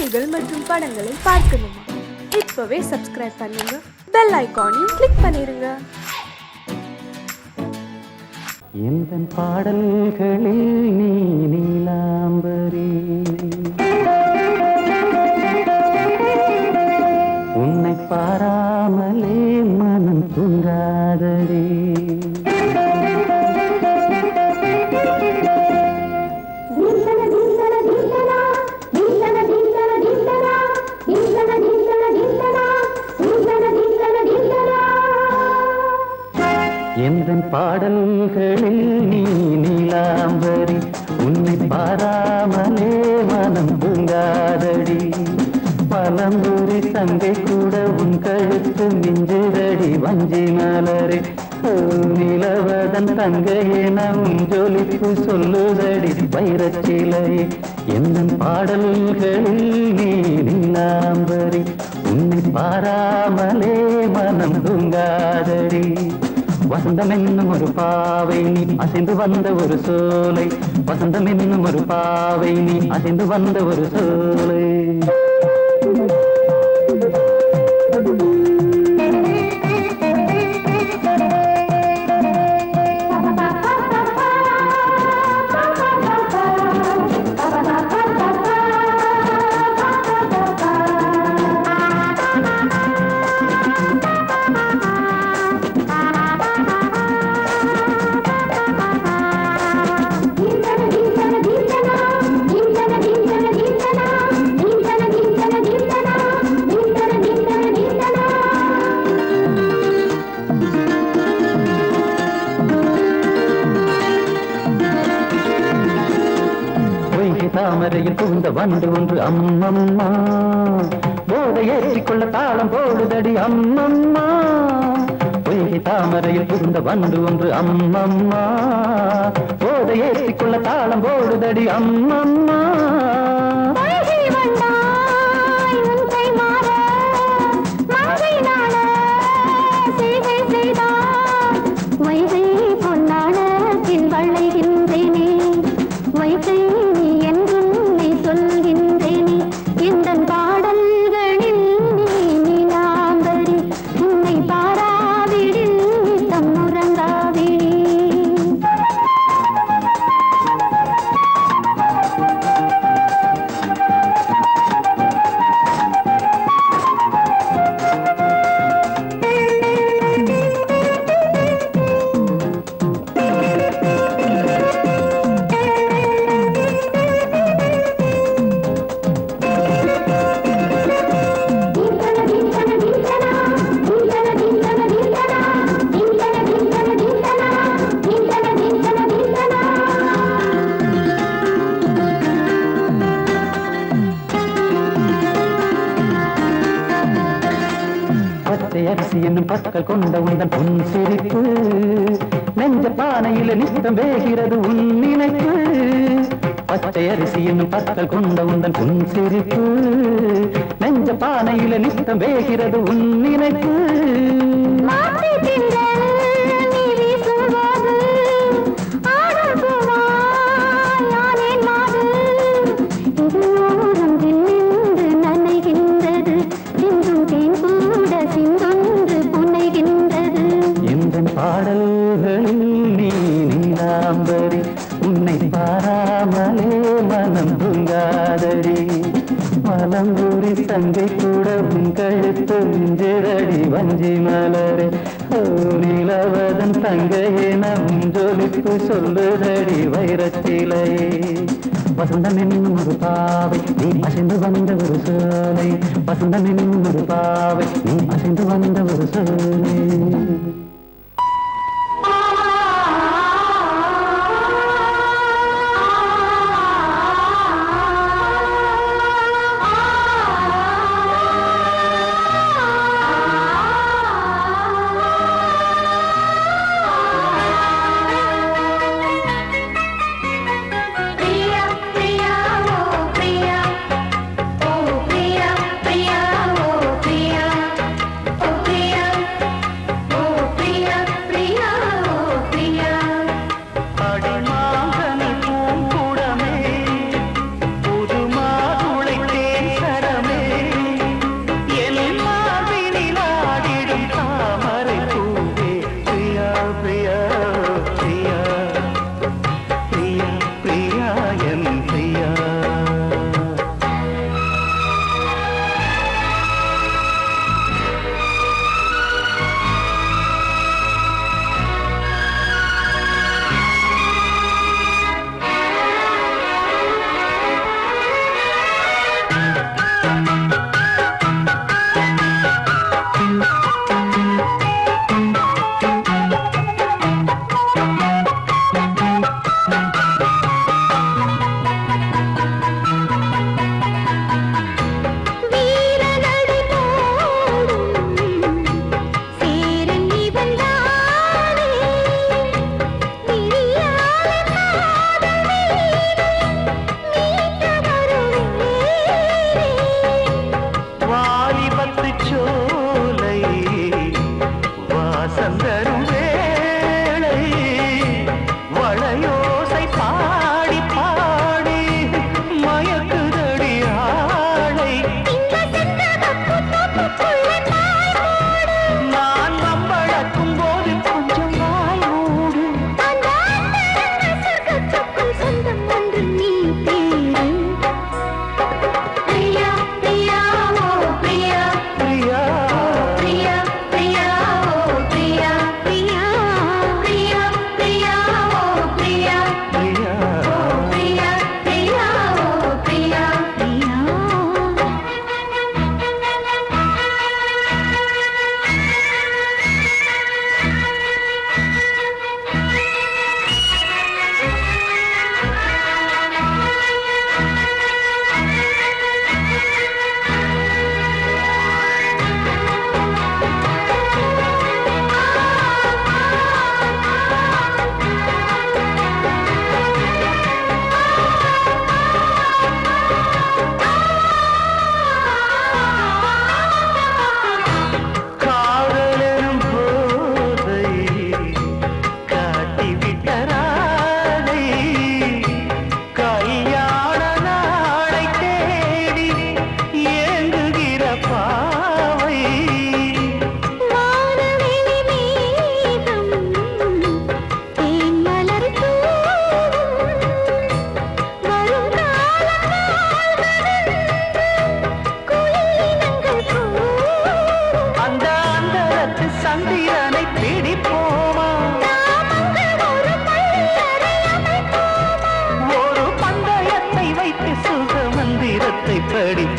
செய்திகள் மற்றும் படங்களை பார்க்கணுமா? இப்பவே சப்ஸ்கிரைப் பண்ணுங்க, பெல் ஐகானையும் கிளிக் பண்ணிருங்க. எந்தன் பாடல்களில் நீ நீலாம்பரி, உன்னை பாராமலே மனம் தூங்காதடி. எந்தன் பாடல்களில் நீ நீலாம்பரி, உன்னை பாராமலே மனம் தூங்காதடி. பலம்புரி சங்கை கூட உன் கழுத்து மிஞ்சுதடி வஞ்சி மலரே. நிலவதன் தங்கையே நம் ஜொலிப்பு சொல்லுதடி வைரச்சிலையே. எந்தன் பாடல்களில் நீ நீலாம்பரி, உன்னை பாராமலே மனம் தூங்காதடி. வசந்தம் என்னும் ஒரு பாவை நீ அசைந்து வந்த ஒரு சோலை, வசந்தம் என்னும் ஒரு பாவை நீ அசைந்து வந்த ஒரு சோலை. தாமரையில் புகுந்த வண்டு ஒன்று அம்மம்மா, போதை ஏற்றிக்கொள்ள தாளம் போடுதடி அம்மம்மா. பொய்கை தாமரையில் புகுந்த வண்டு ஒன்று அம்மம்மா, போதை ஏற்றிக்கொள்ள தாளம் போடுதடி அம்மம்மா. அரிசி என்னும் பற்கள் கொண்ட உந்தன் பொன் சிரிப்பு, நெஞ்ச பானையில நித்தம் வேகிறது உன் நினைப்பு. பச்சை அரிசி என்னும் பற்கள் கொண்ட உந்தன் பொன் சிரிப்பு, நெஞ்ச பானையில நித்தம் வேகிறது உன் நினைப்பு. பாடல்களில் நீ நீலாம்பரி, உன்னை பாராமலே மனம் தூங்காதடி. மலம்பூரி சங்கை கூட உன் கழுத்து மிஞ்சுதடி வஞ்சி மலரே. நிலவதன் தங்கையே நம் ஜொலிப்பு சொல்லுதடி வைரச்சிலையே. வசந்தம் என்னும் ஒரு பாவை நீ அசைந்து வந்த ஒரு சோலை, வசந்தம் என்னும் ஒரு பாவை நீ அசைந்து வந்த ஒரு சோலை. Oh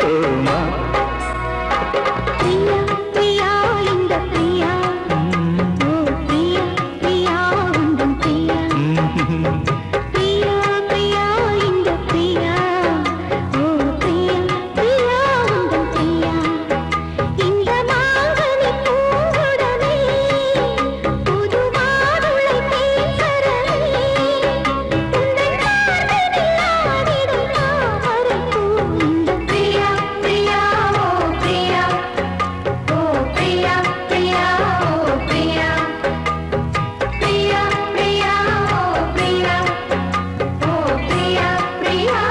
சிரிப்போமா பிரியா பிரியா இந்த பிரியா ஓ பிரியா பிரியா உந்தன் பிரியா பிரியா பிரியா இந்த பிரியா ஓ பிரியா பிரியா உந்தன் பிரியா இந்த மாங்கனி பூங்குடமே புது மாதுளை தேசரமே உந்தன் மார்பினில் ஆடிடும் தாமரைப்பூ இந்த பிரியா பிரியா ஓ பிரியா ஓ பிரியா பிரியா ஓ பிரியா பிரியா பிரியா ஓ பிரியா ஓ பிரியா பிரியா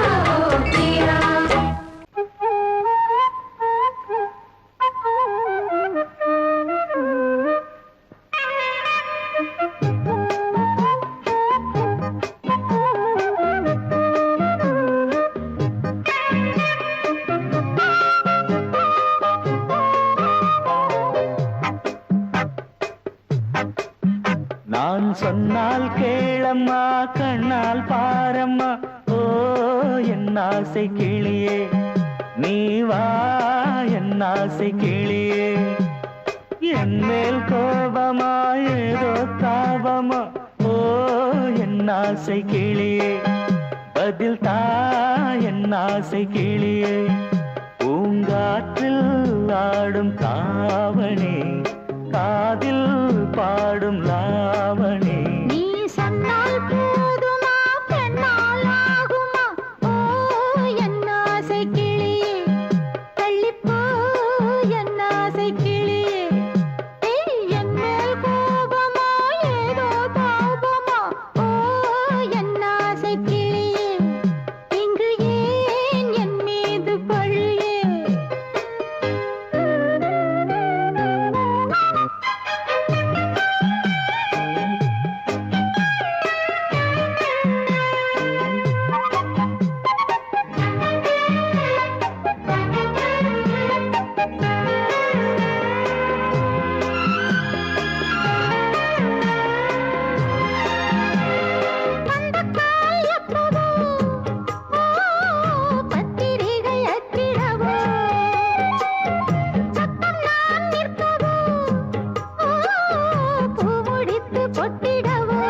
நான் சொன்னால் கேளம்மா கண்ணால் பாரம்மா ஓ என் ஆசை கிளியே நீ வா என் ஆசை கிளியே என் மேல் கோபமா ஏதோ தாபமா ஓ என் ஆசை கிளியே பதில் தா என் ஆசை கிளியே பூங்காற்றில் ஆடும் தாவணி காதில் பாடும் லாவணி நீ சொன்னால் போதுமா பெண்ணால் ஆகுமா ஓ என் ஆசை கிளியே தள்ளிப்போ என் ஆசை கிளியே ஏய் என் மேல் கோபமா ஏதோ தாபமா ஓ என் ஆசை கிளியே இங்கு ஏன் என் மீது பழியே பத்திரிகை அச்சிடவோ சத்தம் நான் நிற்கவோ பூ முடித்து பொட்டிடவோ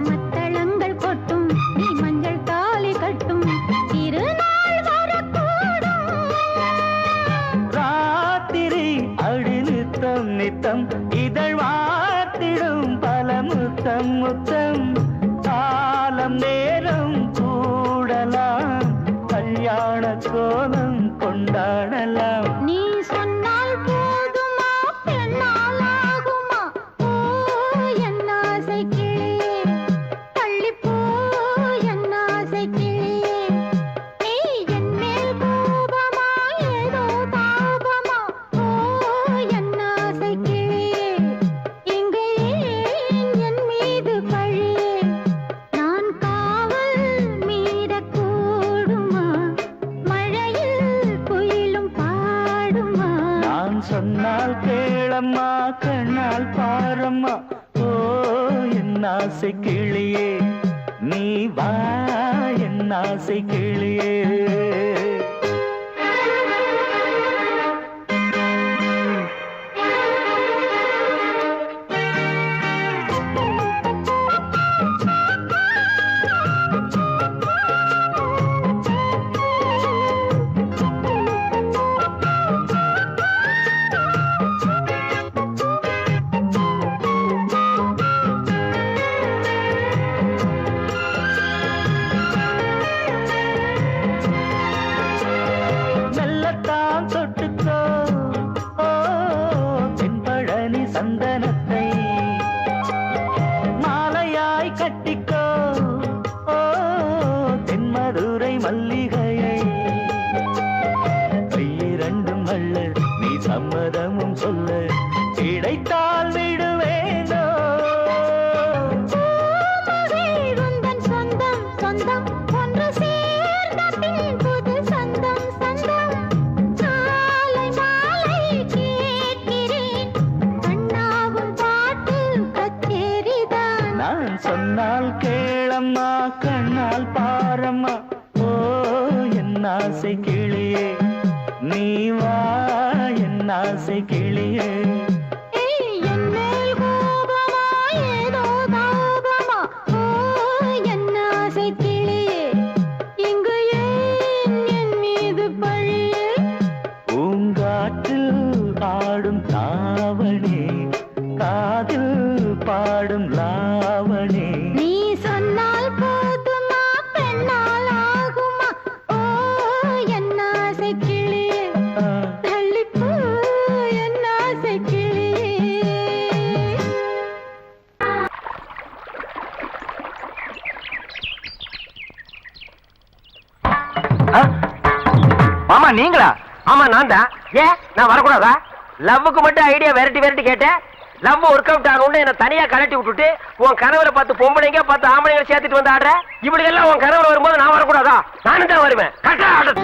மத்தளங்கள் கொட்டும் நீ மஞ்சள் தாலி கட்டும் திருநாள் வரக்கூடும் ராத்திரி அடி நித்தம் நித்தம் இதழ் வார்த்திடும் பல முத்தம் முத்தம் காலம் நேரம் கூடலாம் கல்யாண கோலம் கொண்டாடலாம் நீ சொன்னால் போதுமா பெண்ணால் ஆகுமா ஓ என் ஆசை கிளியே தள்ளிப்போ என் ஆசை கிளியே நீ என் மேல் கோபமா ஏதோ தாபமா ஓ என் ஆசை கிளியே இங்கு ஏன் என் மீது பழியே நான் காவல் மீறக்கூடுமா மழையில் குயிலும் பாடுமா நான் சொன்னால் கேளம்மா கண்ணால் பாரம்மா ஓ என் ஆசை கிளியே நீ வா என் ஆசை கிளியே மெல்லத்தான் தொட்டுக்கோ ஓ தென்பழனி சந்தனத்தை மாலையாய் கட்டிக்கோ ஓ தென்மதுரை மல்லிகையை கையிரண்டும் அள்ள நீ சம்மதமும் சொல்ல கிடைத்தால் விடுவேனோ உந்தன் சொந்தம் சொந்தம் ஒன்று சேர்ந்த பின் புது சொந்தம் சொந்தம் மாலை மாலை கேட்கிறேன் கண்ணாவும் பாட்டு கச்சேரிதான் நான் சொன்னால் கேளம்மா கண்ணால் பாரம்மா ஓ என் ஆசை கிளியே நீ வா என் ஆசை கிளியே என் மேல் கோபமா ஏதோ தாபமா ஓ என் ஆசை கிளியே இங்கு ஏன் என் மீது பழியே பூங்காற்றில் ஆடும் தாவணி காதில் பாடும் லாவணி நீ சொன்னால் போதுமா பெண்ணால் ஆகுமா ஓ என் ஆசை கிளியே தள்ளிப்போ என் ஆசை கிளியே மாமா நீங்களா? ஆமா நான் தான். ஏன் நான் வரக்கூடாதா? லவ்வுக்கு மட்டும் ஐடியா விரட்டி விரட்டி கேட்டேன். லவ் ஒர்க் அவுட் ஆகணும்னு என்ன தனியா கலட்டி விட்டுட்டு உன் கனவுல 10 பொம்பளைங்க 10 ஆம்பளைங்க சேர்த்துட்டு வந்து ஆடுற. இப்படி எல்லாம் உன் கனவுல வரும்போது நான் வரக்கூடாதா? நானும் தான் வருவேன். கரெக்டா ஆடு.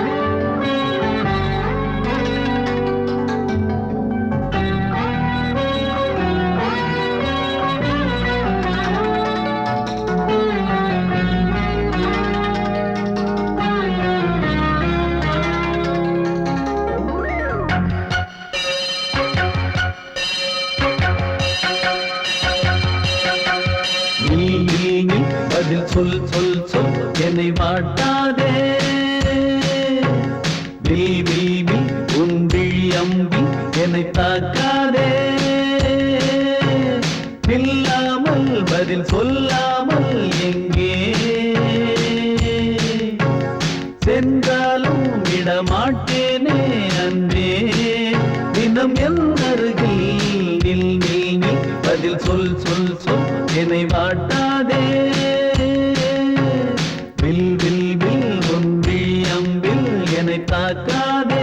நீ பதில் சொல் சொல் சொல் என்னை வாட்டாதே நீ உன் விழி அம்பி என்னை தாக்காதே இல்லாமல் பதில் சொல்லாமல் எங்கே சென்றாலும் விடமாட்டேனே அன்பே தினம் என் அருகில் நில் நில் நில் பதில் சொல் சொல் சொல் என்னை வாட்டாதே வில் வில் வில் ஒன்றி அம்பில் என்னை தாக்காதே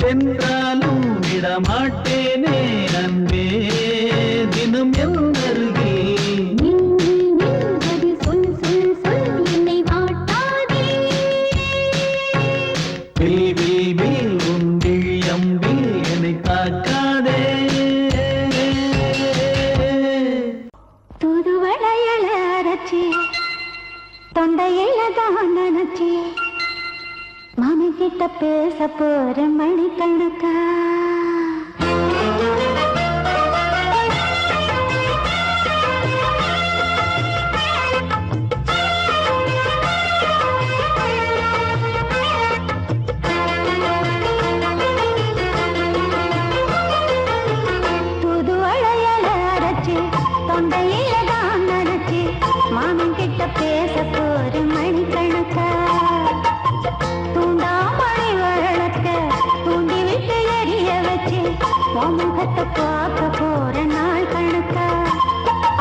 சென்றாலும் விடமாட்டேனே அன்பே தினம் எந்தருகே சொல் சொல் சொல் என்னை வாட்டாதே வில் வில் வில் உன் விழியம்பில் என்னை தாக்காதே தூதுவளையல அரைச்சி தொண்டையில தான் நினைச்சி மாமி கிட்ட பேச போற மணிக்கணக்கா தூதுவளையல அரைச்சி தொண்டையில தான் நினைச்சி மாமி கிட்ட பேச போற மணிக்கணக்கா தூண்டாமணி வழக்க தூண்டி விட்டு எரிய வச்சு முகத்தை பார்க்க போற நாள் கணக்கா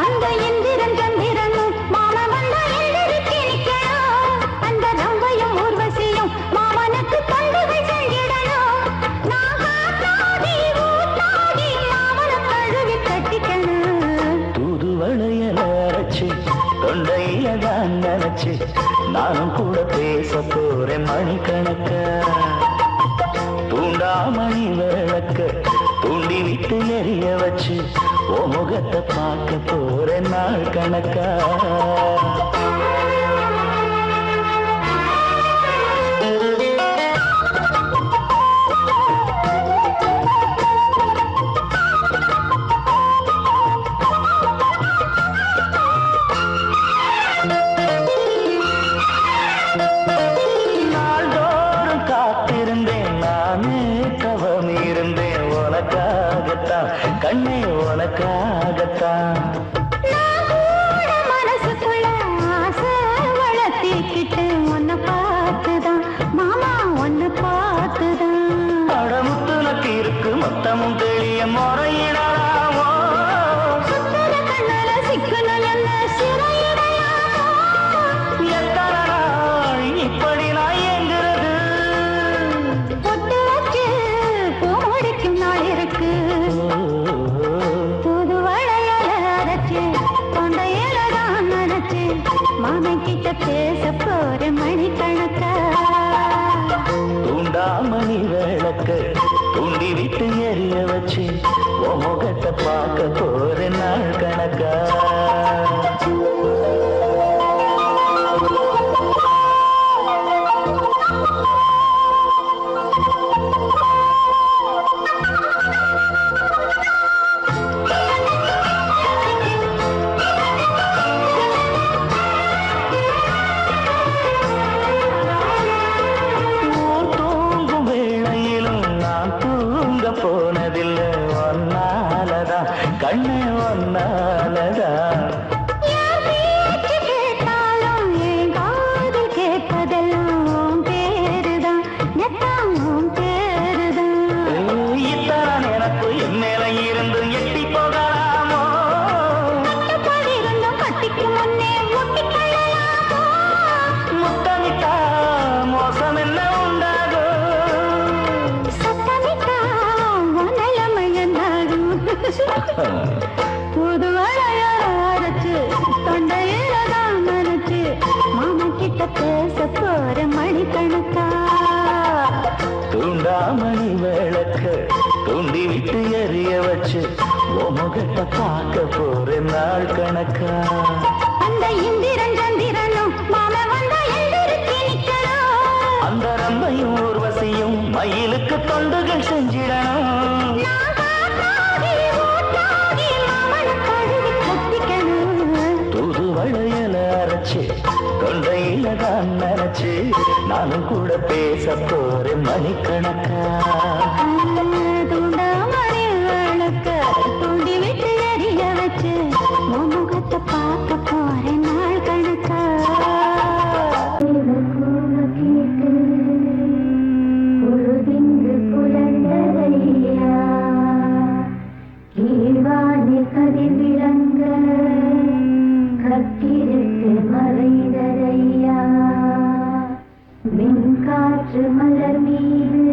அந்த இந்திரன் சந்திரனும் மாம வந்த எந்திரிச்சு நிக்கணும் அந்த ரம்பையும் ஊர்வசியும் மாமனுக்கு தொண்டுகள் செஞ்சிடணும் நான் காத்தாடி ஊத்தாடி மாமனை கழுவி கட்டிக்கணும் தூதுவளையல அரைச்சு தொண்டையில தான் நினைச்சு நானும் கூட பேச போறேன் மணிக்கணக்க தூண்டாமணி விளக்க தூண்டி விட்டு எரிய வச்சு ஓ முகத்தை பார்க்க போறேன் நாள் கணக்கா கண்ணே உனக்காகத்தான் மனசுக்குள்ள ஆசை வளர்த்திக்கிட்டு உன்னை பார்த்துதான் மாமா உன்னை பார்த்துதான் அடமுத்துனக்கு இருக்கு மொத்தமும் தெளிய முறையிடலாமோ சுத்தர கண்ணல சிக்கணும் என்ன சிறையிடையாமோ எத்தனை நாள் இப்படி நான் எங்கிறது பொட்டு வச்சு பூ முடிக்கும் நாள் இருக்கு மாமன் கிட்ட பேச போற மணிக்கணக்கா தூண்டாமணி விளக்க தூண்டி விட்டு எரிய வச்சு உன் முகத்தை பார்க்க போற நாள் கணக்கா போனதில்லை ஒன்னாலதான் கண்ணு ஒன்னாலதான் கேட்டாலும் என் காது கேட்பதெல்லாம் பேருதான் நெத்தாம் பேருதான் இத்தான் எனக்கு என் மேல இருந்து எட்டி போகலாமோ இருந்தும் கட்டிக்கு முன்னே ஒட்டிக்கொள்ளலாமோ முத்தமிட்டா மோசம் என்ன உண்டாகும் சத்தமிட்டா நிலைமையன்னாகும் புது அரைச்சு தொண்டையில தான் நினைச்சு மாமா கிட்ட பேச போற மணிக்கணக்கா தூண்டாமணி விளக்க தூண்டி விட்டு எரிய வச்சு உன் முகத்தை பார்க்க போற நாள் கணக்கா அந்த இந்திரன் சந்திரனும் மாமா வந்தா எந்திரிச்சு நிக்கணும் அந்த ரம்பையும் ஊர்வசியும் மயிலுக்கு தொண்டுகள் செஞ்சிடணும் தூதுவளையல அரைச்சு தொண்டையில தான் நினைச்சு நானும் கூட பேச போறேன் மணிக்கணக்கா தூண்டாமணி விளக்க தூண்டி விட்டு எரிய வச்சு முகத்தை பார்க்க போறேன் நாள் கணக்கா கதிர் விளங்க கத்திருக்கு மறைதரையா மின்காற்று மலர் மீது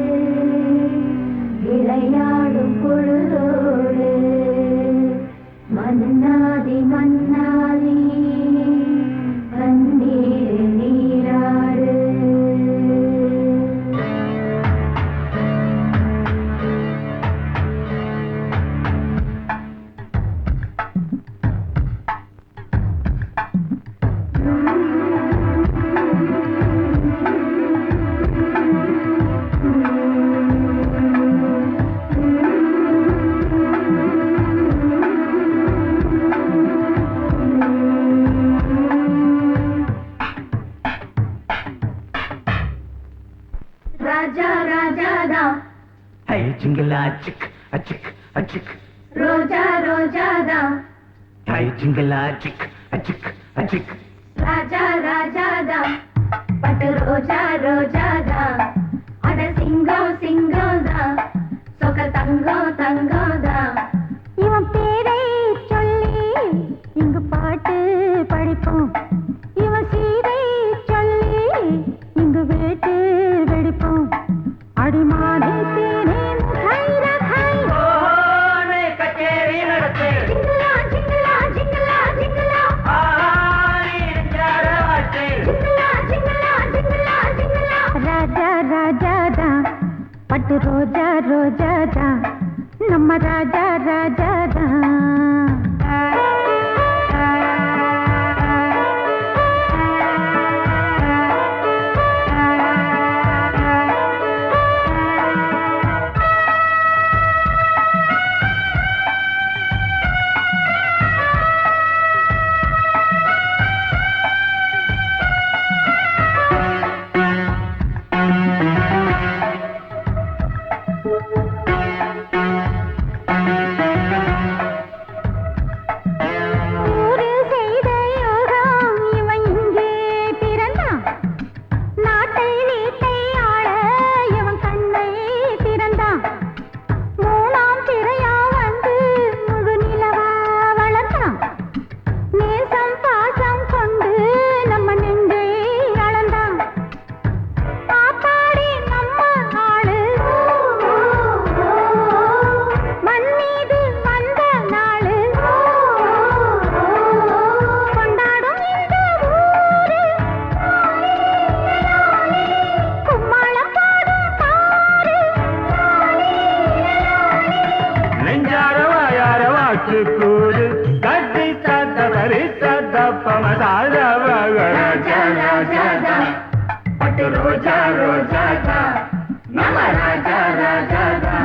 ராஜா ராஜாதா ஹை ஜிங்கலா சிக் அச்சிக் அச்சிக் ரோஜா ரோஜாதா ஹை ஜிங்கலா சிக் அச்சிக் அச்சிக் ராஜா ராஜாதா பட்டு ரோஜா ரோஜாதா அட சிங்கம் சிங்கம்தா சொக்க தங்கம் தங்கம்தா இவன் பேரை சொல்லி இங்கு பாட்டு படிப்போம் இவன் சீரை சொல்லி இங்கு வேட்டு வெடிப்போம் அடிமானே தேனே முகாய் ரகாய் கச்சேரி நடத்து ஜிங்கலா ஜிங்கலா ஜிங்கலா ஜிங்கலா ஜிங்கலா ஜிங்கலா ஜிங்கலா ஜிங்கலா ராஜா ராஜாதா பட்டு ரோஜா ரோஜாதா நம்ம ராஜா ராஜாதா பட்டு ரோஜா ரோஜாதா நம்ம ராஜா ராஜாதா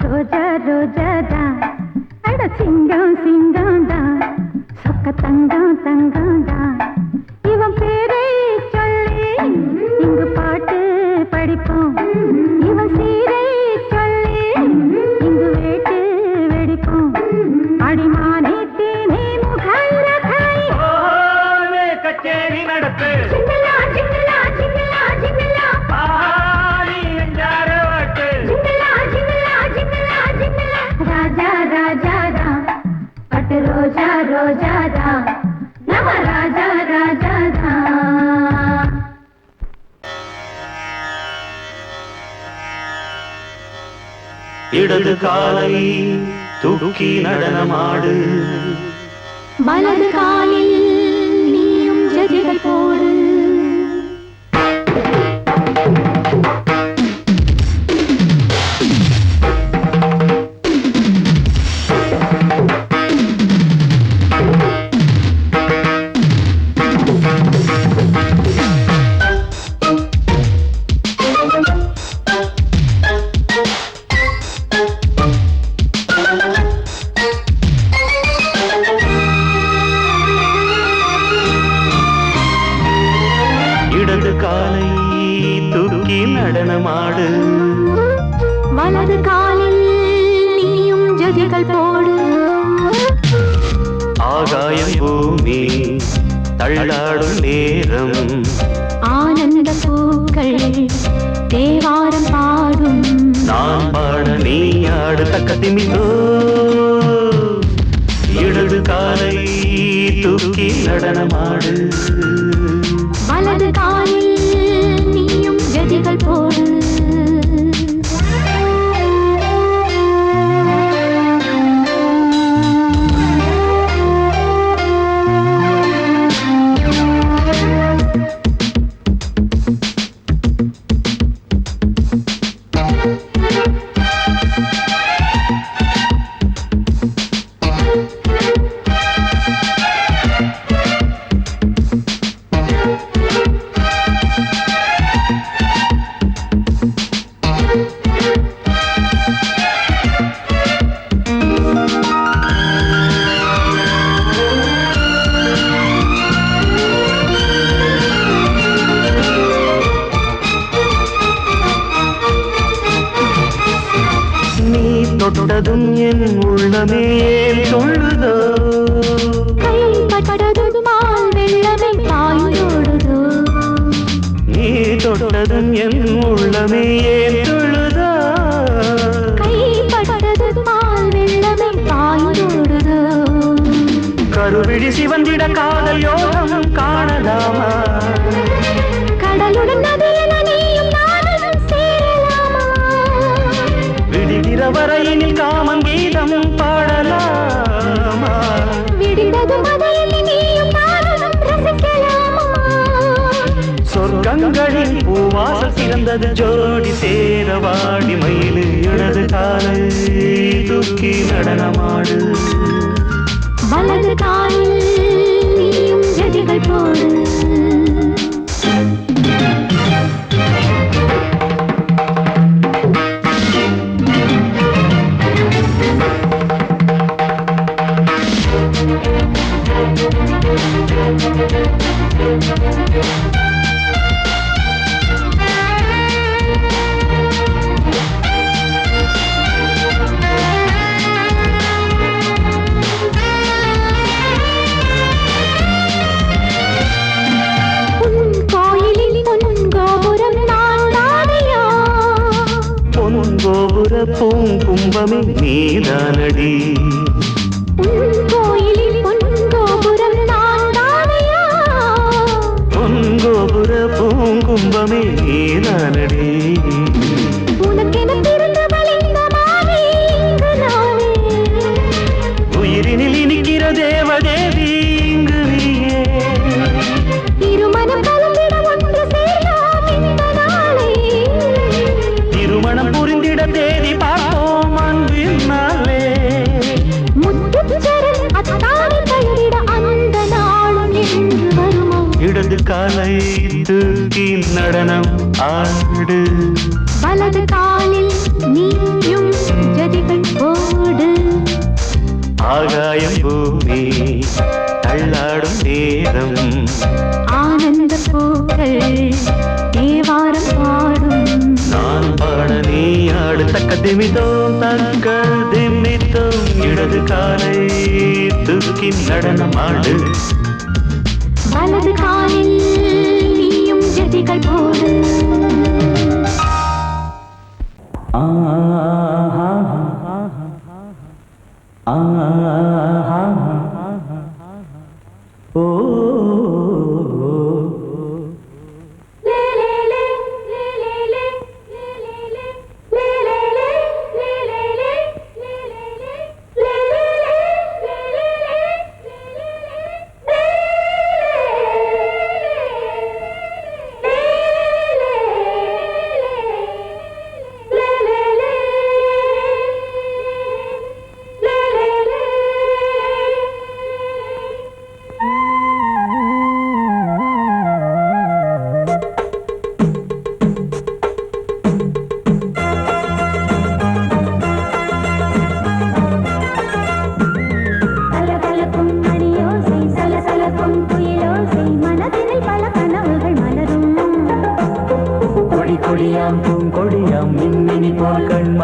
ரோஜா ரோஜாதா அட சிங்கம் சிங்கம்தா சொக்க தங்கம் தங்கம்தா இவன் பேரை சொல்லி இங்கு பாட்டு படிப்போம் இவன் சீரை சொல்லி இங்கு வேட்டு வெடிப்போம் அடிமானே தேனே முகாய் ரகாய் கச்சேரி நடத்து ஜிங்கலா ஜிங்கலா ஜிங்கலா ஜிங்கலா ராஜா ராஜாதா பட்டு ரோஜா ரோஜாதா நம்ம ராஜா ராஜாதா இடது காலை தூக்கி நடனமாடு வலது காலில் நீயும் ஜதிகள் போடு வலது காலில் நீயும் ஜதிகள் போடு ஆகாயம் பூமி தள்ளாடும் நேரம் ஆனந்த பூக்கள் தேவாரம் பாடும் நான் பாட நீ ஆடு தக்க திமிதோ இடது காலை தூக்கி நடனமாடு வலது காலில் நீயும் ஜதிகள் போடு தொட்டதும் என் உள்ளமே சொல்லுதோ கைப்பட்டதும் மால் வெள்ளமே பாயோடுதோ நீ தொட்டதும் என் உள்ளமே சொல்லுதோ கைப்பட்டதும் மால் வெள்ளமே பாயோடுதோ கருவிழி சிவந்திட காதல் யோகம் காணலாமா கடலுடன் நதியில நீயும் நானும் சேரலாமா விடுகிற வரையினில் காமன் கீதம் பாடலாமா விடிந்தது மதையில் நீயும் நானும் ரசிக்கலாமா சொர்க்கங்களில் பூவாசல் சிறந்தது ஜோடி சேர வாடி மயிலு இடது காலை தூக்கி நடனமாடு வலது காலில் நீயும் ஜதிகள் போடு பூங்கும்பமே நீதானடி கோயிலில் பொன்கோபுரம் நான் தானையா பொன்கோபுர பூங்கும்பமே நீதானடி உனக்கென பிறந்தவள் இந்த மாறி இங்கு நானே உயிரினில் இனிக்கிற தேவதேவி இங்கு நீயே திருமணம் கலந்திட ஒன்று சேரலாம் இந்த நாளே திருமணம் புரிந்திட தேதி பார்ப்போம் அன்பினாலே முத்துச்சரன் அத்தானி பெயரிட அந்த நாளும் என்று வருமோ இடது காலை தூக்கி நடனம் ஆடு வலது காலில் நீயும் ஜதிகள் போடு ஆகாயம் பூமி தள்ளாடும் நேரம் ஆனந்த பூக்கள் தேவாரம் பாடும் நான் பாட நீ ஆடு தக்க திமிதோம் தக்க திமித்தோம் இடது காலை தூக்கி நடனமாடு வலது காலில் நீயும் ஜதிகள் போடு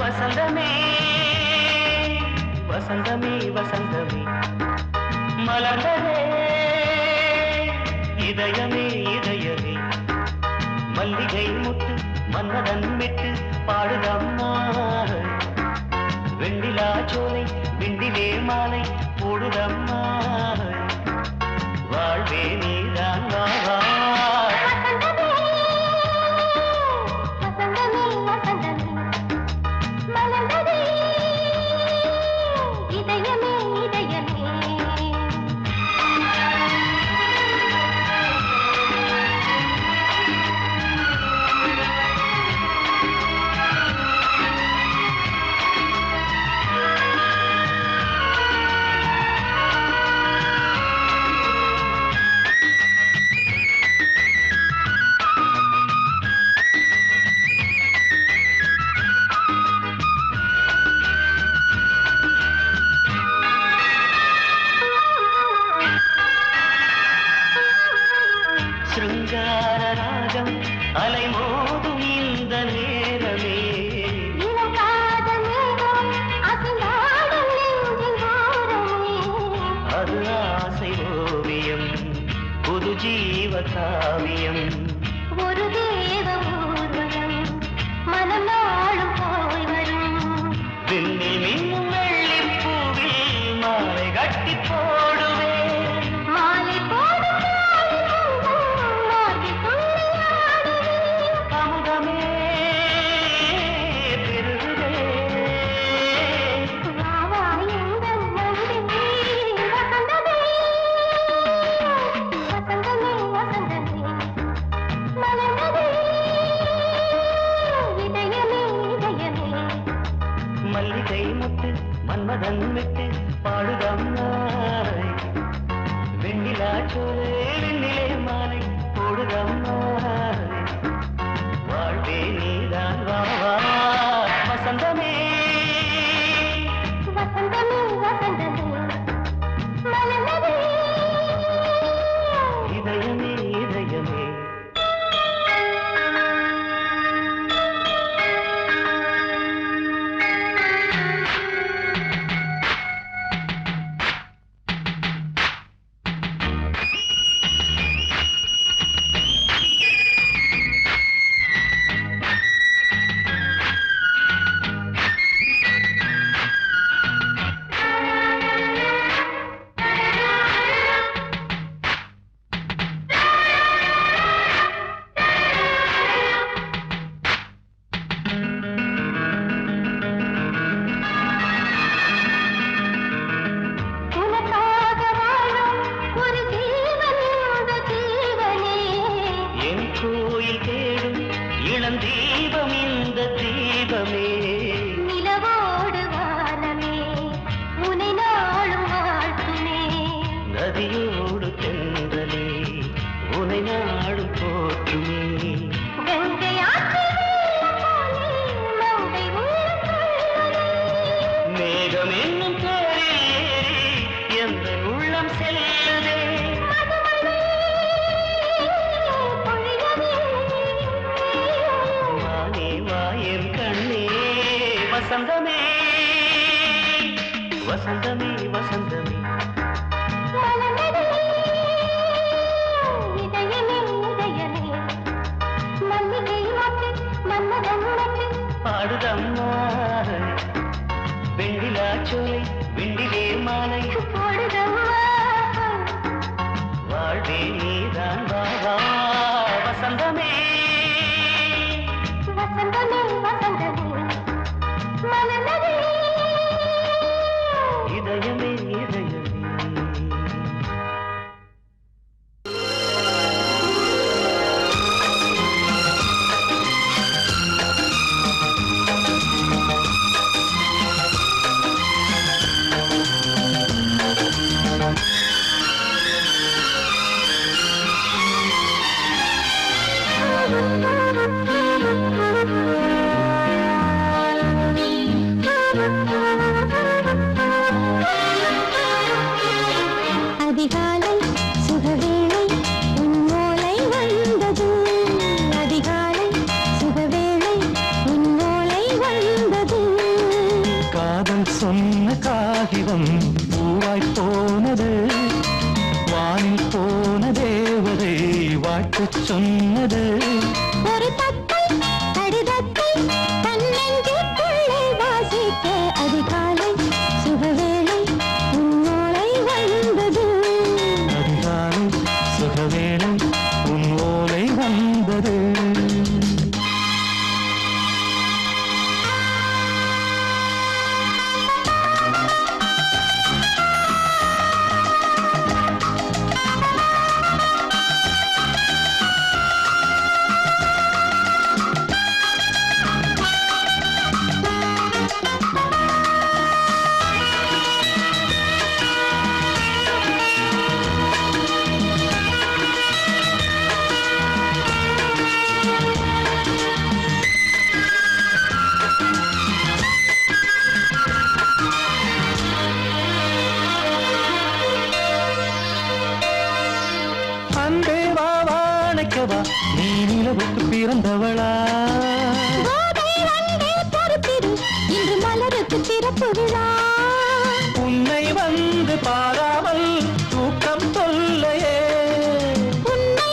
வசந்தமே வசந்தமே வசந்தமே மலர்ந்ததே இதயமே இதயமே மல்லிகை முட்டு மன்னதன் விட்டு பாடுதம்மா வெண்ணிலா சோலை விண்டிலே மாலை போடுதம்மா வாழ்வே நீதான் வா இதயமே இதயமே காவியம் ஒரு தேவ ஊர்வலம் மனம் நாளும் போய் வரும் விண்ணில் மின்னும் வெள்ளிப் பூவில் மாலை கட்டி போடுவேன் மாலை போடும் மார்கழி துள்ளியாடுவேன் அமுதமே பெருகுதே வா வா எங்கள் நந்தினி வசந்தமே வசந்தமே வசந்தமே மலர்ந்ததே இதயமே இதயமே மல்லிகை முத்து மன்மதன் விட்டு பாடுதம் நாய் வெண்ணிலா சோலை வெண்ணிலே மாலை போடுதம் நாய் வாழ்வே நீதான் வா வா வசந்தமே வசந்தமே வசந்தமே மலர்ந்ததே இதயமே இதயமே உனக்காக வாழும் ஒரு ஜீவன் இந்த ஜீவனே என் கோயில் தேடும் இளம் தீபம் இந்த தீபமே நிலவோடு வானமே உனை நாளும் வாழ்த்துமே நதியோடு தென்றலே உனை நாடும் போற்றுமே கங்கை ஆற்றில் வெள்ளம் போலே மங்கை உள்ளம் கொள்ளுதே. மேகம் என்னும் பேரில் ஏறி எந்த உள்ளம் செல்லுதே மதுமழை பொழியவே. வானே வாயன் கண்ணே வசந்தமே வசந்தமே வசந்தமே மலர்ந்ததே இதயமே இதயமே மல்லிகை மொட்டு மன்மதன் மொட்டு பாடுதம்மா வெண்ணிலா சோலை வெண்டிலே மாலை போடுதம்மா வாழ்வே நீதான் வா வா வசந்தமே வசந்தமே வசந்தமே மலர்ந்ததே இதயமே இதயமே அதிகாலை சுகவேளை உன் ஓலை வந்தது அதிகாலை சுகவேளை உன் ஓலை வந்தது காதல் சொன்ன காகிதம் பூவாய் போனது வானில் போன தேவதை வாழ்த்து சொன்னது ஒரு தத்தை கடிதத்தை தன்னெஞ்சுக்குள்ளே வாசிக்க அதிகாலை சுகவேளை உன் ஓலை வந்தது அதிகாலை சுகவேளை உன் ஓலை வந்தது நீ நிலவுக்கு பிறந்தவளா கோதை வந்தே பொறுப்பிரு இன்று மலருக்கு திறப்பு விழா உன்னை வந்து பாராமல் தூக்கம் தொல்லையே உன்னை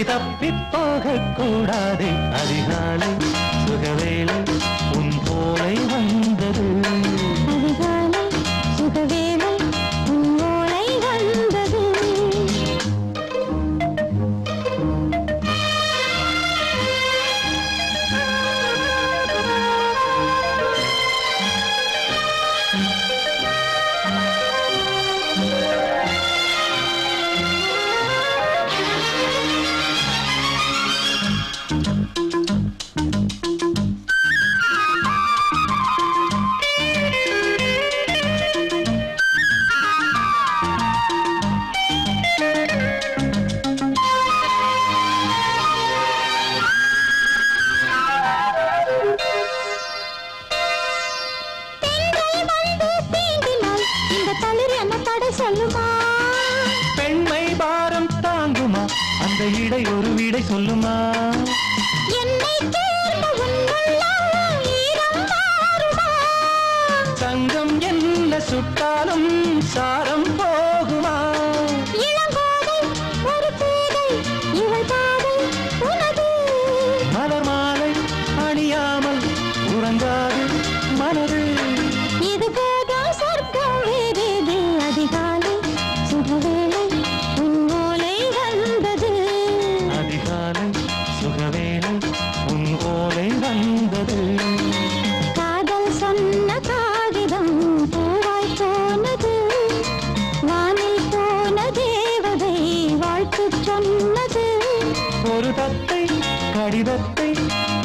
அடி தப்பி போகக்கூடாது அதிகாலை சுகவேளை உன் போலை வந்தது அதிகாலை சுகவேளை உன் ஓலை வந்தது சொல்லுமா பெண்மை பாரம் தாங்குமா அந்த இடை ஒரு விடை சொல்லுமா என்னை தேர்ந்த உன்னுள்ளம் ஈரம் மாறுமா தங்கம் என்ன சுட்டாலும் சாரம் போகுமா இளங்கோதை ஒரு பேதை இவள் பாதை உனது மலர் மாலை அணியாமல் உறங்காது மனது இது போதும் சொர்க்கம் வேறேது அதிகாலை சுகவேளை உன் ஓலை வந்தது அதிகாலை சுகவேளை உன் ஓலை வந்தது காதல் சொன்ன காகிதம் பூவாய் போனது வானில் போன தேவதை வாழ்த்து சொன்னது ஒரு தத்தை கடிதத்தை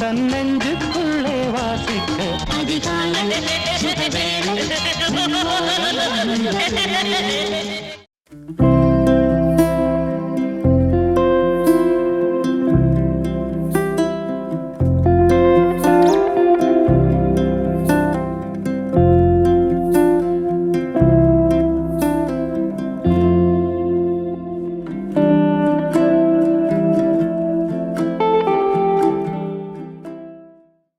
தன் நெஞ்சுக்குள்ளே வாசிக்க அதிகாலை சுகவேளை உன் ஓலை வந்தது